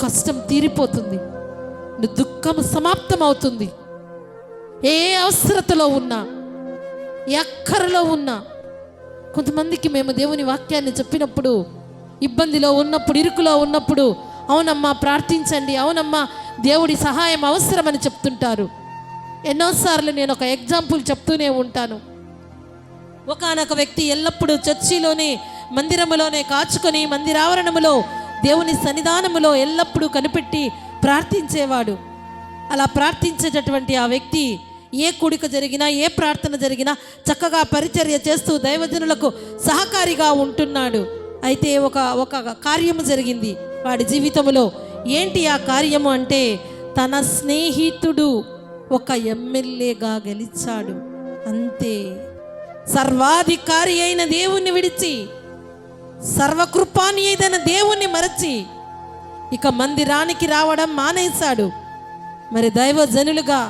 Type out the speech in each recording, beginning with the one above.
కష్టం తీరిపోతుంది, నీ దుఃఖం సమాప్తం అవుతుంది. ఏ అవసరతలో ఉన్నా, ఎక్కరలో ఉన్నా. కొంతమందికి మేము దేవుని వాక్యాన్ని చెప్పినప్పుడు, ఇబ్బందిలో ఉన్నప్పుడు, ఇరుకులో ఉన్నప్పుడు, అవునమ్మా ప్రార్థించండి, అవునమ్మా దేవుడి సహాయం అవసరమని చెప్తుంటారు. ఎన్నోసార్లు నేను ఒక ఎగ్జాంపుల్ చెప్తూనే ఉంటాను. ఒకానొక వ్యక్తి ఎల్లప్పుడూ చర్చిలోనే, మందిరములోనే కాచుకొని, మందిరావరణములో దేవుని సన్నిధానములో ఎల్లప్పుడూ కనిపెట్టి ప్రార్థించేవాడు. అలా ప్రార్థించేటటువంటి ఆ వ్యక్తి ఏ కూడిక జరిగినా, ఏ ప్రార్థన జరిగినా చక్కగా పరిచర్య చేస్తూ దైవజనులకు సహకారిగా ఉంటున్నాడు. అయితే ఒక కార్యము జరిగింది వాడి జీవితంలో. ఏంటి ఆ కార్యము అంటే, తన స్నేహితుడు ఒక ఎమ్మెల్యేగా గెలిచాడు. అంతే. సర్వాధికారి అయిన దేవుణ్ణి విడిచి, సర్వకృపాని అయిన దేవుణ్ణి మరచి ఇక మందిరానికి రావడం మానేశాడు. మరి దైవజనులుగా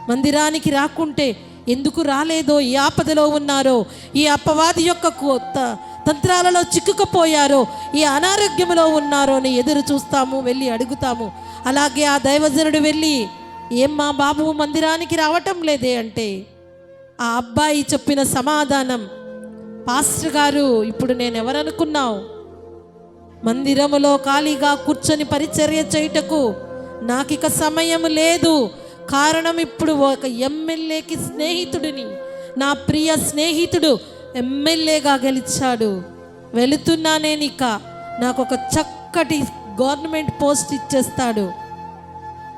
మందిరానికి రాకుంటే ఎందుకు రాలేదో, ఈ ఆపదలో ఉన్నారో, ఈ అపవాది యొక్క తంత్రాలలో చిక్కుకుపోయారో, ఈ అనారోగ్యంలో ఉన్నారో అని ఎదురు చూస్తాము, వెళ్ళి అడుగుతాము. అలాగే ఆ దైవజనుడు వెళ్ళి, ఏమ్మా బాబు మందిరానికి రావటం లేదే అంటే, ఆ అబ్బాయి చెప్పిన సమాధానం, పాస్టర్ గారు ఇప్పుడు నేను ఎవరనుకున్నావు? మందిరములో ఖాళీగా కూర్చొని పరిచర్య చేయుటకు నాకిక సమయం లేదు. కారణం, ఇప్పుడు ఒక ఎమ్మెల్యేకి స్నేహితుడిని, నా ప్రియ స్నేహితుడు ఎమ్మెల్యేగా గెలిచాడు. వెళుతున్నానేనిక నాకు ఒక చక్కటి గవర్నమెంట్ పోస్ట్ ఇచ్చేస్తాడు.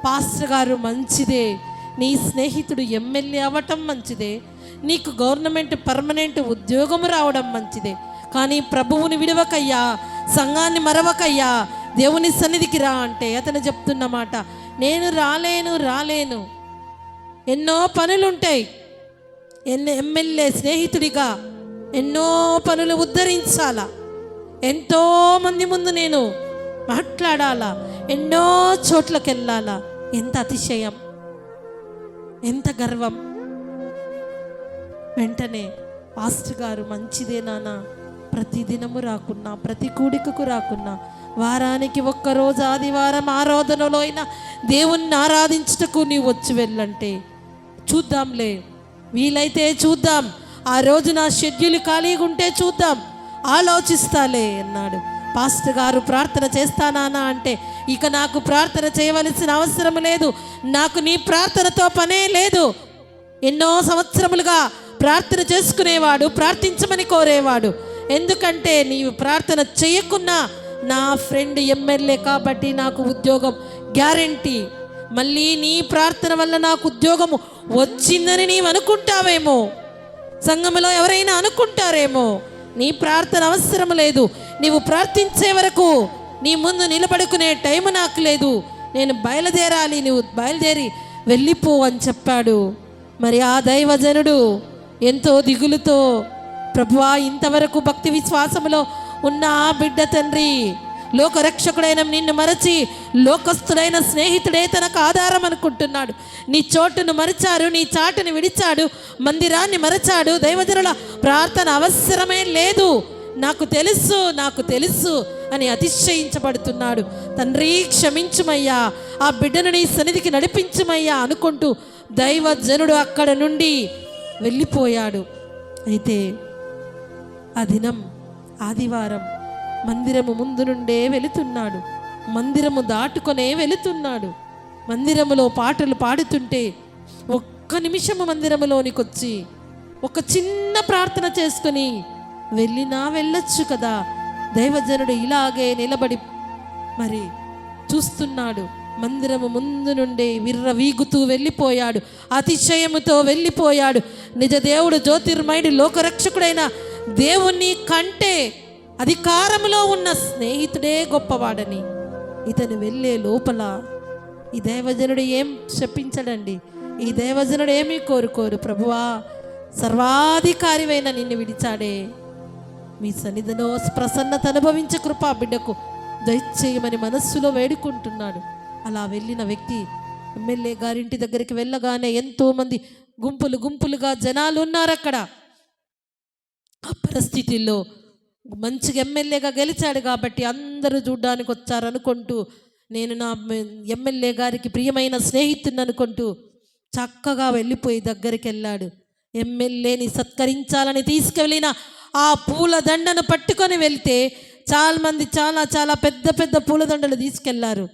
పాస్టర్ గారు మంచిదే, నీ స్నేహితుడు ఎమ్మెల్యే అవ్వటం మంచిదే, నీకు గవర్నమెంట్ పర్మనెంట్ ఉద్యోగము రావడం మంచిదే, కానీ ప్రభువుని విడవకయ్యా, సంఘాన్ని మరవకయ్యా, దేవుని సన్నిధికి రా అంటే అతను చెప్తున్నమాట, నేను రాలేను, ఎన్నో పనులుంటాయి. ఎమ్మెల్యే స్నేహితుడిగా ఎన్నో పనులు ఉద్ధరించాలా, ఎంతోమంది ముందు నేను మాట్లాడాలా, ఎన్నో చోట్లకు వెళ్ళాలా. ఎంత అతిశయం, ఎంత గర్వం. వెంటనే పాస్టర్ గారు, మంచిదే నాన్న, ప్రతిదినము రాకున్నా, ప్రతి కూడికకు రాకున్నా, వారానికి ఒక్కరోజు ఆదివారం ఆరాధనలో అయినా దేవుణ్ణి ఆరాధించుటకు నీవు వచ్చి వెళ్ళంటే చూద్దాంలే, వీలైతే చూద్దాం, ఆ రోజు నా షెడ్యూల్ ఖాళీగా ఉంటే చూద్దాం, ఆలోచిస్తాలే అన్నాడు. పాస్టర్ గారు ప్రార్థన చేస్తానా అంటే, ఇక నాకు ప్రార్థన చేయవలసిన అవసరం లేదు, నాకు నీ ప్రార్థనతో పనే లేదు. ఎన్నో సంవత్సరములుగా ప్రార్థన చేసుకునేవాడు, ప్రార్థించమని కోరేవాడు. ఎందుకంటే నీవు ప్రార్థన చేయకున్నా నా ఫ్రెండ్ ఎమ్మెల్యే కాబట్టి నాకు ఉద్యోగం గ్యారెంటీ. మళ్ళీ నీ ప్రార్థన వల్ల నాకు ఉద్యోగము వచ్చిందని నీవు అనుకుంటావేమో, సంఘములో ఎవరైనా అనుకుంటారేమో. నీ ప్రార్థన అవసరం లేదు, నీవు ప్రార్థించే వరకు నీ ముందు నిలబడుకునే టైం నాకు లేదు, నేను బయలుదేరాలి, నీవు బయలుదేరి వెళ్ళిపో అని చెప్పాడు. మరి ఆ దైవజనుడు ఎంతో దిగులుతో, ప్రభువా ఇంతవరకు భక్తి విశ్వాసములో ఉన్న ఆ బిడ్డ తండ్రి, లోకరక్షకుడైన నిన్ను మరచి లోకస్తుడైన స్నేహితుడే తనకు ఆధారం అనుకుంటున్నాడు. నీ చోటును మరచారు, నీ చాటును విడిచాడు, మందిరాన్ని మరచాడు, దైవజనుల ప్రార్థన అవసరమే లేదు, నాకు తెలుసు అని అతిశయించబడుతున్నాడు. తండ్రి క్షమించుమయ్యా, ఆ బిడ్డను నీ సన్నిధికి నడిపించుమయ్యా అనుకుంటూ దైవజనుడు అక్కడ నుండి వెళ్ళిపోయాడు. అయితే ఆ దినం ఆదివారం మందిరము ముందు నుండే వెళుతున్నాడు, మందిరము దాటుకొనే వెళుతున్నాడు. మందిరములో పాటలు పాడుతుంటే ఒక్క నిమిషము మందిరములోనికి వచ్చి ఒక చిన్న ప్రార్థన చేసుకొని వెళ్ళొచ్చు కదా. దైవజనుడు ఇలాగే నిలబడి మరి చూస్తున్నాడు. మందిరము ముందు నుండి విర్రవీగుతూ వెళ్ళిపోయాడు, అతిశయముతో వెళ్ళిపోయాడు. నిజ దేవుడు, జ్యోతిర్మయుడు, లోకరక్షకుడైన దేవుని కంటే అధికారములో ఉన్న స్నేహితుడే గొప్పవాడని ఇతను వెళ్ళే లోపల ఈ దైవజనుడు ఏం శపించడండి, ఈ దైవజనుడు ఏమీ కోరుకోరు. ప్రభువా సర్వాధికారివైన నిన్ను విడిచాడే, మీ సన్నిధిలో ప్రసన్నత అనుభవించే కృపా బిడ్డకు దయచేయమని మనస్సులో వేడుకుంటున్నాడు. అలా వెళ్ళిన వ్యక్తి ఎమ్మెల్యే గారింటి దగ్గరికి వెళ్ళగానే ఎంతోమంది గుంపులుగా జనాలు ఉన్నారు అక్కడ. ఆ పరిస్థితుల్లో మంచిగా ఎమ్మెల్యేగా గెలిచాడు కాబట్టి అందరూ చూడ్డానికి వచ్చారనుకుంటూ నేను నా ఎమ్మెల్యే గారికి ప్రియమైన స్నేహితుడిని అనుకుంటూ చక్కగా వెళ్ళిపోయి దగ్గరికి వెళ్ళాడు. ఎమ్మెల్యేని సత్కరించాలని తీసుకువెళ్ళిన ఆ పూలదండను పట్టుకొని వెళ్తే చాలామంది చాలా చాలా పెద్ద పెద్ద పూలదండలు తీసుకెళ్లారు.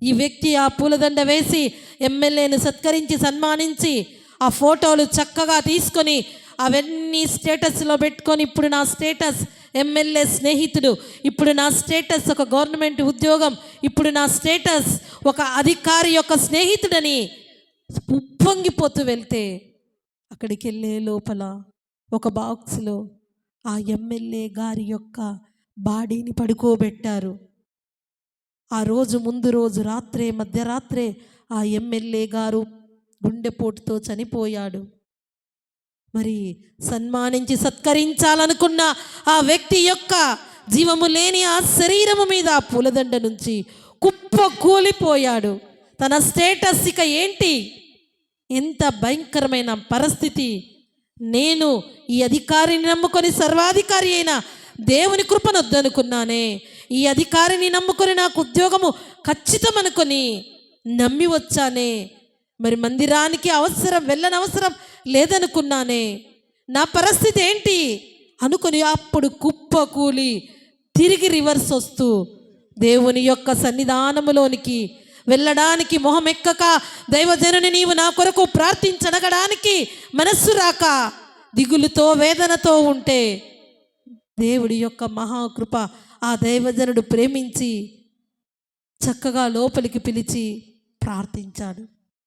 ఈ వ్యక్తి ఆ పూలదండ వేసి ఎమ్మెల్యేని సత్కరించి సన్మానించి ఆ ఫోటోలు చక్కగా తీసుకొని అవన్నీ స్టేటస్లో పెట్టుకొని, ఇప్పుడు నా స్టేటస్ ఎమ్మెల్యే స్నేహితుడు, ఇప్పుడు నా స్టేటస్ ఒక గవర్నమెంట్ ఉద్యోగం, ఇప్పుడు నా స్టేటస్ ఒక అధికారి యొక్క స్నేహితుడని ఉప్పొంగిపోతూ వెళ్తే అక్కడికి వెళ్ళే లోపల ఒక బాక్స్లో ఆ ఎమ్మెల్యే గారి యొక్క బాడీని పడుకోబెట్టారు. ఆ రోజు ముందు రోజు రాత్రే, మధ్యరాత్రే ఆ ఎమ్మెల్యే గారు గుండెపోటుతో చనిపోయాడు. మరి సన్మానించి సత్కరించాలనుకున్న ఆ వ్యక్తి యొక్క జీవము లేని ఆ శరీరము మీద ఆ పూలదండ నుంచి కుప్ప కూలిపోయాడు. తన స్టేటస్ ఇక ఏంటి? ఎంత భయంకరమైన పరిస్థితి! నేను ఈ అధికారిని నమ్ముకొని సర్వాధికారి అయిన దేవుని కృపను వద్దనుకున్నానే, ఈ అధికారిని నమ్ముకొని నాకు ఉద్యోగము ఖచ్చితం అనుకొని నమ్మి వచ్చానే, మరి మందిరానికి వెళ్ళనవసరం లేదనుకున్నానే, నా పరిస్థితి ఏంటి అనుకొని అప్పుడు కుప్ప కూలి తిరిగి రివర్స్ వస్తూ దేవుని యొక్క సన్నిధానములోనికి వెళ్ళడానికి మొహం ఎక్కక, దైవజనుని నీవు నా కొరకు ప్రార్థించడగడానికి మనస్సు రాక దిగులుతో వేదనతో ఉంటే దేవుడి యొక్క మహాకృప ఆ దైవజనుడు ప్రేమించి చక్కగా లోపలికి పిలిచి ప్రార్థించాడు.